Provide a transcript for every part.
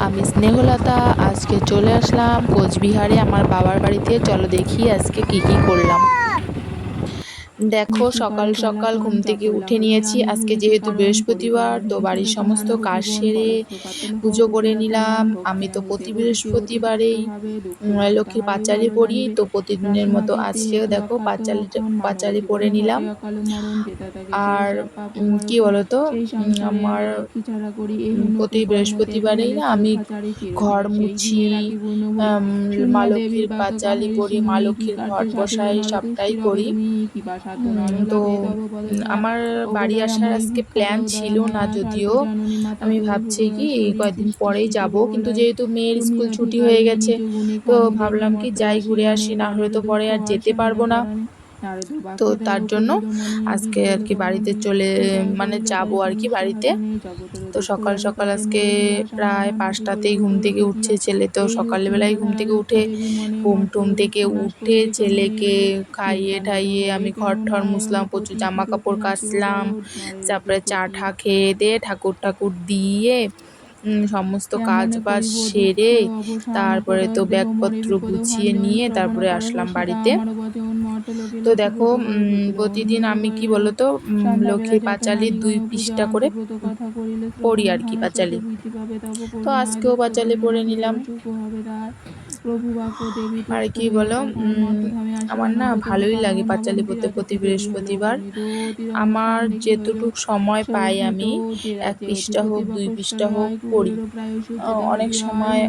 আমি স্নেহলতা। আজকে চলে আসলাম কোচবিহারে আমার বাবার বাড়িতে। চলো দেখি আজকে কি কি করলাম। দেখো সকাল সকাল ঘুম থেকে উঠে নিয়েছি। আজকে যেহেতু বৃহস্পতিবার, তো বাড়ির সমস্ত কাজ সেরে পুজো করে নিলাম। আমি তো প্রতি বৃহস্পতিবারেই লক্ষ্মীর পাঁচালি পড়ি, তো প্রতিদিনের মতো আজকেও দেখো পাঁচালি পড়ে নিলাম। আর কি বলতো, আমার প্রতি বৃহস্পতিবারেই না আমি ঘর মুছি, মা লক্ষ্মীর পাঁচালি করি, মা লক্ষ্মীর ঘট বসাই, সবটাই করি। তো আমার বাড়ি আসার আজকে প্ল্যান ছিল না, যদিও আমি ভাবছি কি কয়েকদিন পরেই যাব, কিন্তু যেহেতু মেয়ের স্কুল ছুটি হয়ে গেছে, তো ভাবলাম কি যাই ঘুরে আসি, না হলে তো পরে আর যেতে পারবো না। তো তার জন্য আজকে আর কি বাড়িতে যাবো আর কি বাড়িতে। তো সকাল সকাল আজকে প্রায় 5টাতেই ঘুম থেকে উঠছে ছেলে। তো সকালবেলায় ঘুম থেকে উঠে ঘুম টুম থেকে উঠে ছেলেকে খাইয়ে ঠাইয়ে আমি ঘর ঠর মুছলাম, প্রচুর জামা কাপড় কাচলাম, তারপরে চা ঠা খেয়ে দিয়ে ঠাকুর দিয়ে সমস্ত কাজ বাজ সেরে তারপরে তো ব্যাগপত্র গুছিয়ে নিয়ে তারপরে আসলাম বাড়িতে। তো দেখো প্রতিদিন আমি কি বলতো লক্ষ্মীর পাঁচালির 2 পৃষ্ঠা করে পড়ি আর কি পাঁচালি। তো আজকেও পাঁচালি পড়ে নিলাম। আর কি বলো, আমার না ভালোই লাগে পাঁচালি পড়তে প্রতি বৃহস্পতিবার। আমার যেতটুক সময় পাই আমি 1 পৃষ্ঠা হোক 2 পৃষ্ঠা হোক পড়ি। অনেক সময়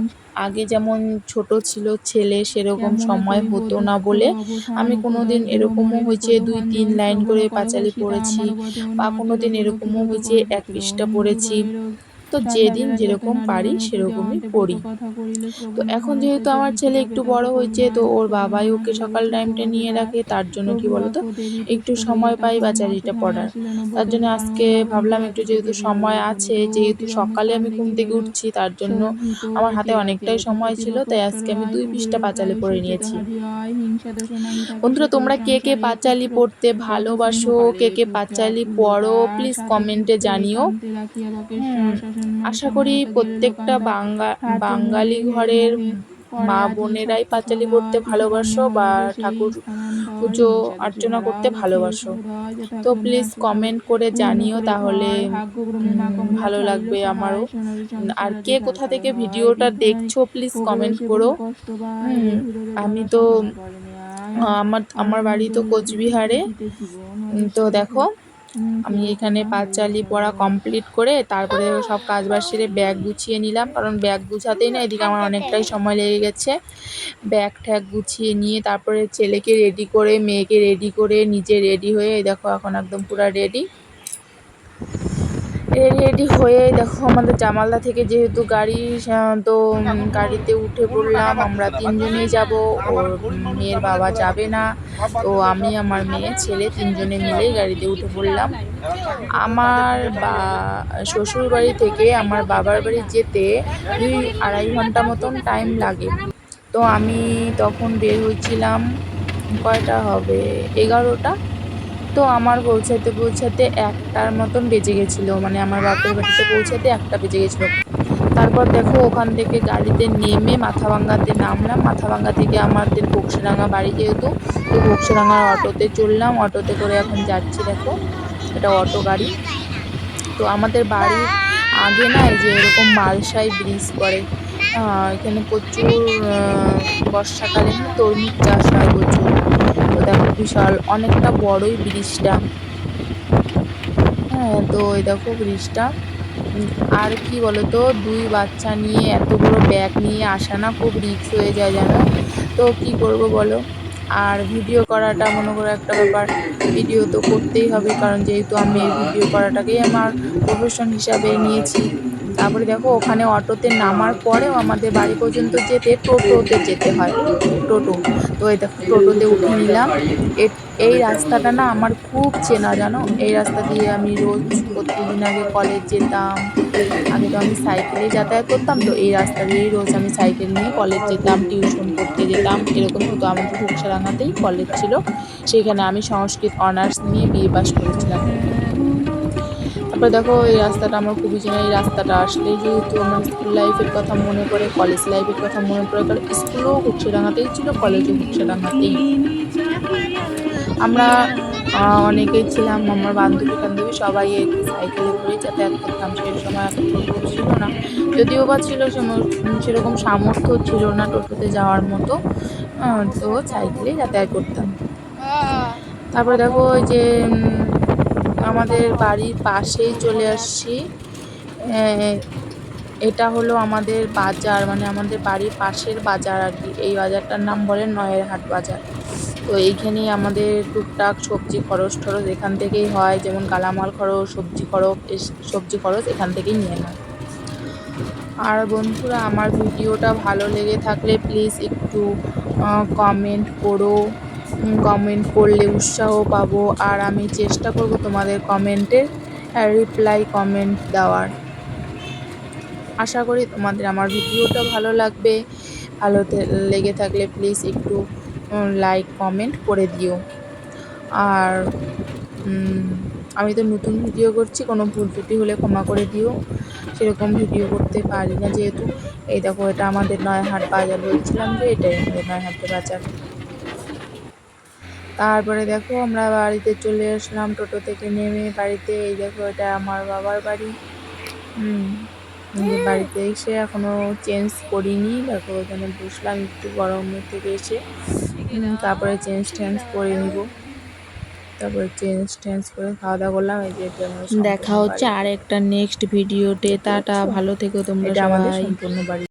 আগে যেমন ছোট ছিল ছেলে, সেরকম সময় হতো না বলে আমি কোনোদিন এরকমও হয়েছে 2-3 লাইন করে পাঁচালি পড়েছি, বা কোনোদিন এরকমও হয়েছে 1 পৃষ্ঠা পড়েছি। তো যেদিন যেরকম পারি সেরকমই পড়ি। তো এখন যেহেতু আমার ছেলে একটু বড় হয়েছে, তো ওর বাবাই ওকে সকাল টাইমটা নিয়ে রাখে, তার জন্য কি বলতো একটু সময় পাই পাঁচালিটা পড়ার। তার জন্য আজকে ভাবলাম একটু যেহেতু সময় আছে, যেহেতু সকালে আমি ঘুম থেকে উঠছি, তার জন্য আমার হাতে অনেকটাই সময় ছিল, তাই আজকে আমি 2 পৃষ্ঠা পাঁচালি পড়ে নিয়েছি। বন্ধুরা, তোমরা কে কে পাঁচালি পড়তে ভালোবাসো, কে কে পাঁচালি পড়ো, প্লিজ কমেন্টে জানিও। আশা করি প্রত্যেকটা বাঙালি ঘরের মা বোনেরাই পাঁচালি পড়তে ভালোবাসো বা ঠাকুর পুজো অর্চনা করতে ভালোবাসো। তো প্লিজ কমেন্ট করে জানিও, তাহলে ভালো লাগবে আমারও। আর কে কোথা থেকে ভিডিওটা দেখছো প্লিজ কমেন্ট করো। আমি তো আমার বাড়ি তো কোচবিহারে। তো দেখো আমি এখানে পাঁচালি পড়া কমপ্লিট করে তারপরে সব কাজ বাজ সেরে ব্যাগ গুছিয়ে নিলাম, কারণ ব্যাগ গুছাতেই না এদিকে আমার অনেকটাই সময় লেগে গেছে। ব্যাগ ঠ্যাগ গুছিয়ে নিয়ে তারপরে ছেলেকে রেডি করে, মেয়েকে রেডি করে, নিজে রেডি হয়ে দেখো এখন একদম পুরো রেডি হয়ে দেখো আমাদের জামালদা থেকে যেহেতু গাড়ি, তো গাড়িতে উঠে পড়লাম। আমরা 3 জনেই যাব, ওর মেয়ের বাবা যাবে না। তো আমি, আমার মেয়ে, ছেলে 3 জনে মিলেই গাড়িতে উঠে পড়লাম। আমার শ্বশুর বাড়ি থেকে আমার বাবার বাড়ি যেতে 2-2.5 ঘন্টা মতন টাইম লাগে। তো আমি তখন বের হয়েছিলাম, কয়টা হবে 11টা। তো আমার পৌঁছাতে 1টার মতন বেজে গেছিলো, মানে আমার বাপের বাড়িতে পৌঁছাতে 1টা বেজে গেছিলো। তারপর দেখো ওখান থেকে গাড়িতে নেমে মাথাভাঙ্গাতে নামলাম। মাথাভাঙ্গা থেকে আমাদের বক্সিরাঙ্গা বাড়ি যেহেতু, তো বক্সিরাঙ্গার অটোতে চললাম। অটোতে করে এখন যাচ্ছি, দেখো এটা অটো গাড়ি। তো আমাদের বাড়ির আগে না এই যে এরকম মালসাই ব্রিজ করে, এখানে প্রচুর বর্ষাকালে না তরমুজ চাষ হয় প্রচুর। তো দেখো বিশাল অনেকটা বড়ই ব্রিজটা। তো এই দেখো ব্রিজটা। আর কি বলতো, 2 বাচ্চা নিয়ে এত বড় ব্যাগ নিয়ে আসা না খুব রিস্ক হয়ে যায় জানো। তো কি করব বলো। আর ভিডিও করাটা মনে করো একটা ব্যাপার, ভিডিও তো করতেই হবে, কারণ যেহেতু আমি এই ভিডিও করাটাকেই আমার প্রফেশন হিসাবে নিয়েছি। তারপরে দেখো ওখানে অটোতে নামার পরেও আমাদের বাড়ি পর্যন্ত যেতে টোটোতে যেতে হয়, টোটো। তো এই দেখো টোটোতে উঠে নিলাম। এই রাস্তাটা না আমার খুব চেনা জানো। এই রাস্তা দিয়ে আমি রোজ প্রতিদিন আগে কলেজ যেতাম। আগে তো আমি সাইকেলেই যাতায়াত করতাম, তো এই রাস্তা দিয়েই রোজ আমি সাইকেল নিয়ে কলেজ যেতাম, টিউশন পড়তে যেতাম, এরকমই হতো। আমাদের ঘুকসারাঙ্গাতেই কলেজ ছিল, সেখানে আমি সংস্কৃত অনার্স নিয়ে বিএ পাস করেছিলাম। তারপর দেখো এই রাস্তাটা আমার খুবই চেনা। এই রাস্তাটা আসলে যেহেতু আমার স্কুল লাইফের কথা মনে পড়ে, কলেজ লাইফের কথা মনে পড়ে, কারণ স্কুলও ঘুকসাডাঙ্গাতেই ছিল, কলেজও ঘুকসাডাঙ্গাতেই। আমরা অনেকেই ছিলাম, আমার বান্ধবী টান্ধবী সবাই এই সাইকেলে করেই যাতায়াত করতাম। সেই সময় এত টোটো ছিল না, যদিও বা ছিল সেরকম সামর্থ্য ছিল না টোটোতে যাওয়ার মতো, তো সাইকেলেই যাতায়াত করতাম। তারপরে দেখো ওই যে আমাদের বাড়ির পাশেই চলে আসছি। এটা হলো আমাদের বাজার, মানে আমাদের বাড়ির পাশের বাজার আর কি। এই বাজারটার নাম বলে নয়েরহাট বাজার। তো এইখানেই আমাদের টুকটাক সবজি খরচ টরচ এখান থেকেই হয়, যেমন কাঁচামাল খরচ, সবজি খরচ এখান থেকেই নিয়ে নেয়। আর বন্ধুরা, আমার ভিডিওটা ভালো লেগে থাকলে প্লিজ একটু কমেন্ট করো। কমেন্ট করলে উৎসাহ পাবো, আর আমি চেষ্টা করব তোমাদের কমেন্টের রিপ্লাই কমেন্ট দেওয়ার। আশা করি তোমাদের আমার ভিডিওটা ভালো লাগবে। ভালো লেগে থাকলে প্লিজ একটু লাইক কমেন্ট করে দিও। আর আমি তো নতুন ভিডিও করছি, কোনো ভুল ত্রুটি হলে ক্ষমা করে দিও। সেরকম ভিডিও করতে পারি না যেহেতু। এই দেখো, এটা আমাদের নয়হাট বাজার, বলছিলাম যে এটাই আমাদের নয়হাটের বাজার। তারপরে দেখো আমরা বাড়িতে চলে আসলাম টোটো থেকে নেমে বাড়িতে। এই দেখো, এটা আমার বাবার বাড়ি। বাড়িতে এসে এখনও চেঞ্জ করিনি। দেখো এখানে বসলাম একটু গরমের থেকে এসে, তারপরে চেঞ্জ করে নিব। তারপরে চেঞ্জ করে খাওয়া দাওয়া করলাম। এই যে দেখা হচ্ছে আর একটা নেক্সট ভিডিওতে। টাটা, ভালো থেকো তোমরা সবাই। এটা আমাদের সম্পূর্ণ বাড়ি।